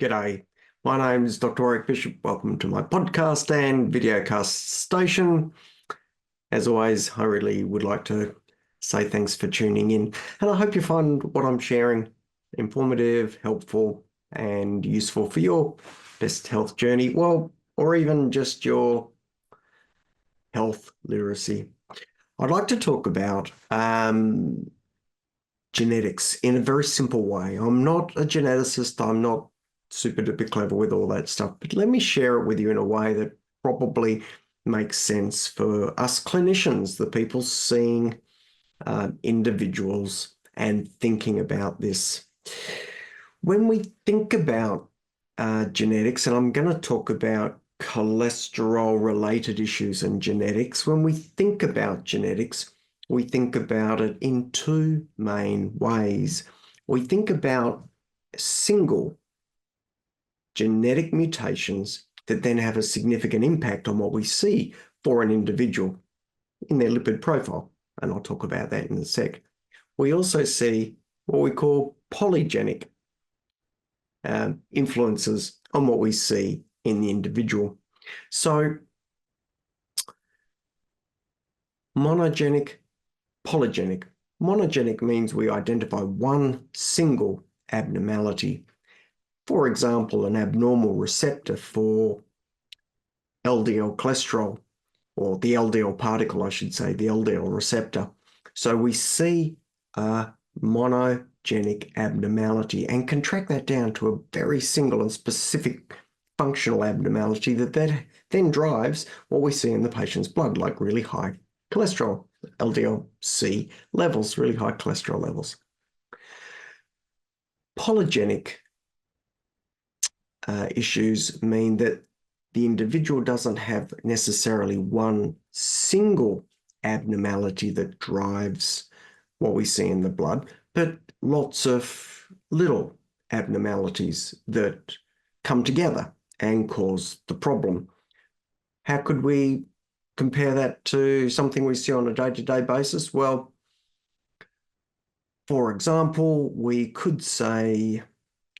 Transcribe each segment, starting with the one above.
G'day, my name is Dr. Warrick Bishop. Welcome to my podcast and videocast station. As always, I really would like to say thanks for tuning in, and I hope you find what I'm sharing informative, helpful, and useful for your best health journey, well, or even just your health literacy. I'd like to talk about genetics in a very simple way. I'm not a geneticist. I'm not super duper clever with all that stuff, but let me share it with you in a way that probably makes sense for us clinicians, the people seeing individuals and thinking about this. When we think about genetics, and I'm going to talk about cholesterol-related issues and genetics, when we think about genetics, we think about it in two main ways. We think about single genetic mutations that then have a significant impact on what we see for an individual in their lipid profile, and I'll talk about that in a sec. We also see what we call polygenic influences on what we see in the individual. So monogenic, polygenic. Monogenic means we identify one single abnormality. For example, an abnormal receptor for LDL cholesterol, or the LDL particle, I should say, the LDL receptor. So we see a monogenic abnormality and can track that down to a very single and specific functional abnormality that then drives what we see in the patient's blood, like really high cholesterol, LDL-C levels, really high cholesterol levels. Polygenic issues mean that the individual doesn't have necessarily one single abnormality that drives what we see in the blood, but lots of little abnormalities that come together and cause the problem. How could we compare that to something we see on a day-to-day basis? Well, for example, we could say,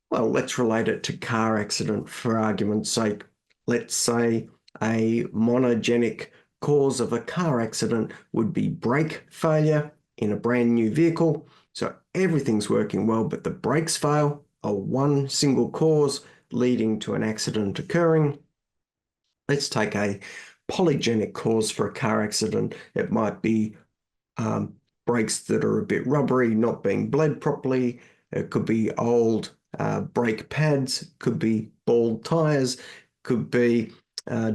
well, let's relate it to car accident for argument's sake. Let's say a monogenic cause of a car accident would be brake failure in a brand new vehicle. So everything's working well, but the brakes fail, are one single cause leading to an accident occurring. Let's take a polygenic cause for a car accident. It might be brakes that are a bit rubbery, not being bled properly. It could be old brake pads, could be bald tires, could be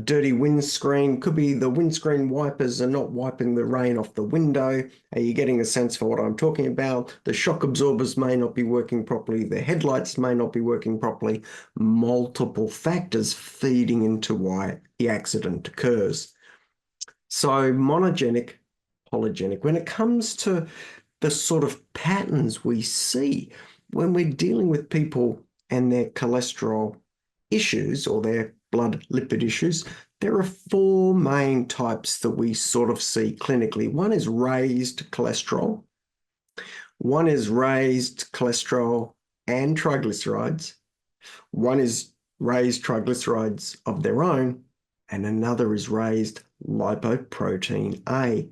dirty windscreen, could be the windscreen wipers are not wiping the rain off the window. Are you getting a sense for what I'm talking about? The shock absorbers may not be working properly. The headlights may not be working properly. Multiple factors feeding into why the accident occurs. So monogenic, polygenic. When it comes to the sort of patterns we see when we're dealing with people and their cholesterol issues or their blood lipid issues, there are four main types that we sort of see clinically. One is raised cholesterol. One is raised cholesterol and triglycerides. One is raised triglycerides of their own, and another is raised lipoprotein A.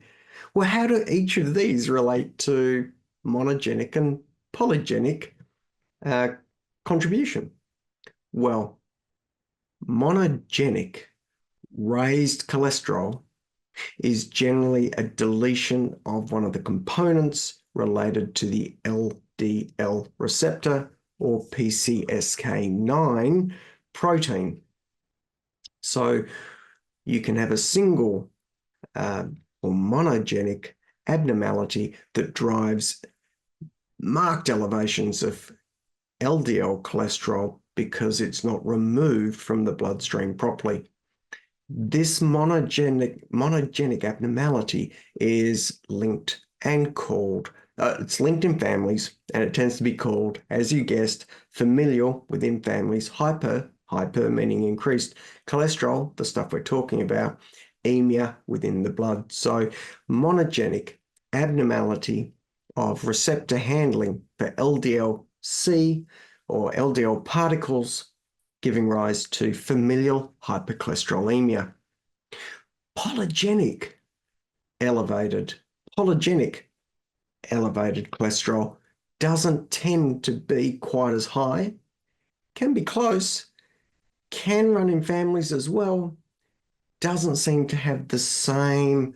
Well, how do each of these relate to monogenic and polygenic contribution? Well, monogenic raised cholesterol is generally a deletion of one of the components related to the LDL receptor or PCSK9 protein. So you can have a single or monogenic abnormality that drives marked elevations of LDL cholesterol because it's not removed from the bloodstream properly. This monogenic abnormality is linked and called, it's linked in families, and it tends to be called, as you guessed, familial within families, hyper meaning increased cholesterol, the stuff we're talking about, emia within the blood. So monogenic abnormality of receptor handling for LDL-C or LDL particles, giving rise to familial hypercholesterolemia. Polygenic elevated cholesterol doesn't tend to be quite as high, can be close, can run in families as well, doesn't seem to have the same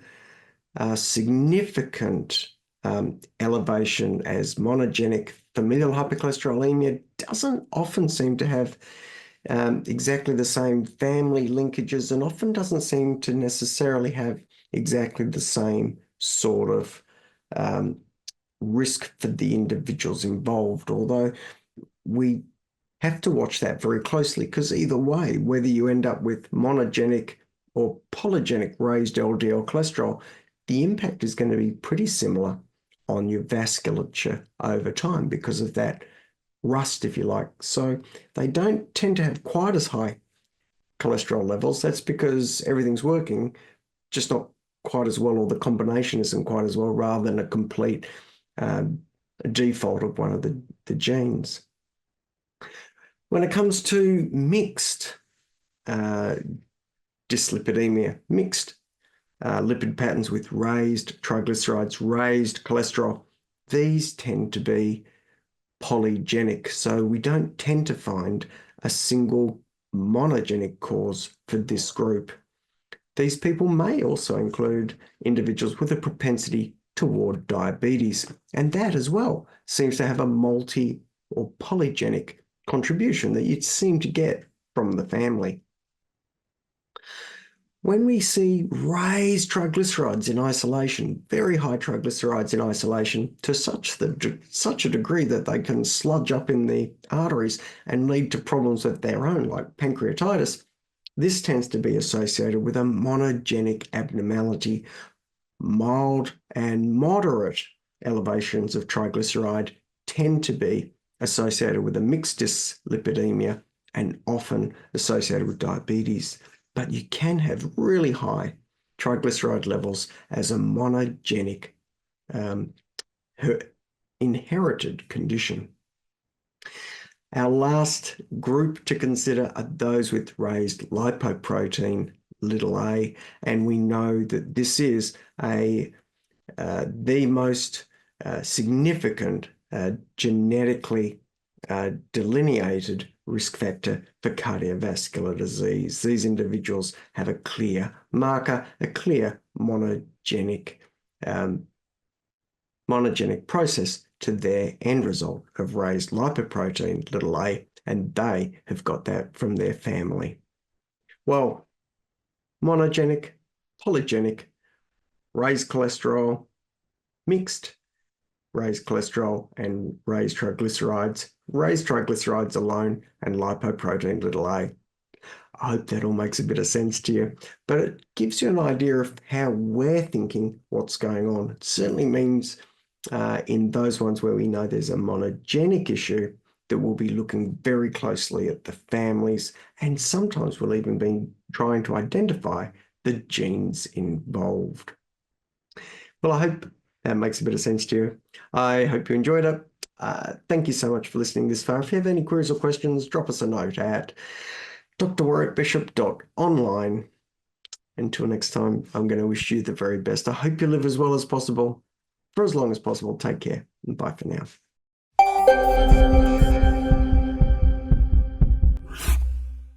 significant elevation as monogenic. Familial hypercholesterolemia doesn't often seem to have exactly the same family linkages and often doesn't seem to necessarily have exactly the same sort of risk for the individuals involved, although we have to watch that very closely because either way, whether you end up with monogenic or polygenic raised LDL cholesterol, the impact is going to be pretty similar on your vasculature over time because of that rust, if you like. So they don't tend to have quite as high cholesterol levels. That's because everything's working, just not quite as well, or the combination isn't quite as well, rather than a complete default of one of the genes. When it comes to mixed dyslipidemia, mixed lipid patterns with raised triglycerides, raised cholesterol, these tend to be polygenic. So we don't tend to find a single monogenic cause for this group. These people may also include individuals with a propensity toward diabetes, and that as well seems to have a multi or polygenic contribution that you'd seem to get from the family. When we see raised triglycerides in isolation, very high triglycerides in isolation, to such a degree that they can sludge up in the arteries and lead to problems of their own, like pancreatitis, this tends to be associated with a monogenic abnormality. Mild and moderate elevations of triglyceride tend to be associated with a mixed dyslipidemia and often associated with diabetes. But you can have really high triglyceride levels as a monogenic inherited condition. Our last group to consider are those with raised lipoprotein a, and we know that this is the most significant genetically delineated risk factor for cardiovascular disease. These individuals have a clear marker, a clear monogenic process to their end result of raised lipoprotein a, and they have got that from their family. Well, monogenic, polygenic, raised cholesterol, mixed raised cholesterol and raised triglycerides alone, and lipoprotein a. I hope that all makes a bit of sense to you, but it gives you an idea of how we're thinking what's going on. It certainly means in those ones where we know there's a monogenic issue that we'll be looking very closely at the families, and sometimes we'll even be trying to identify the genes involved. Well, I hope that makes a bit of sense to you. I hope you enjoyed it. Thank you so much for listening this far. If you have any queries or questions, drop us a note at drwarrickbishop.online. Until next time, I'm going to wish you the very best. I hope you live as well as possible, for as long as possible. Take care, and bye for now.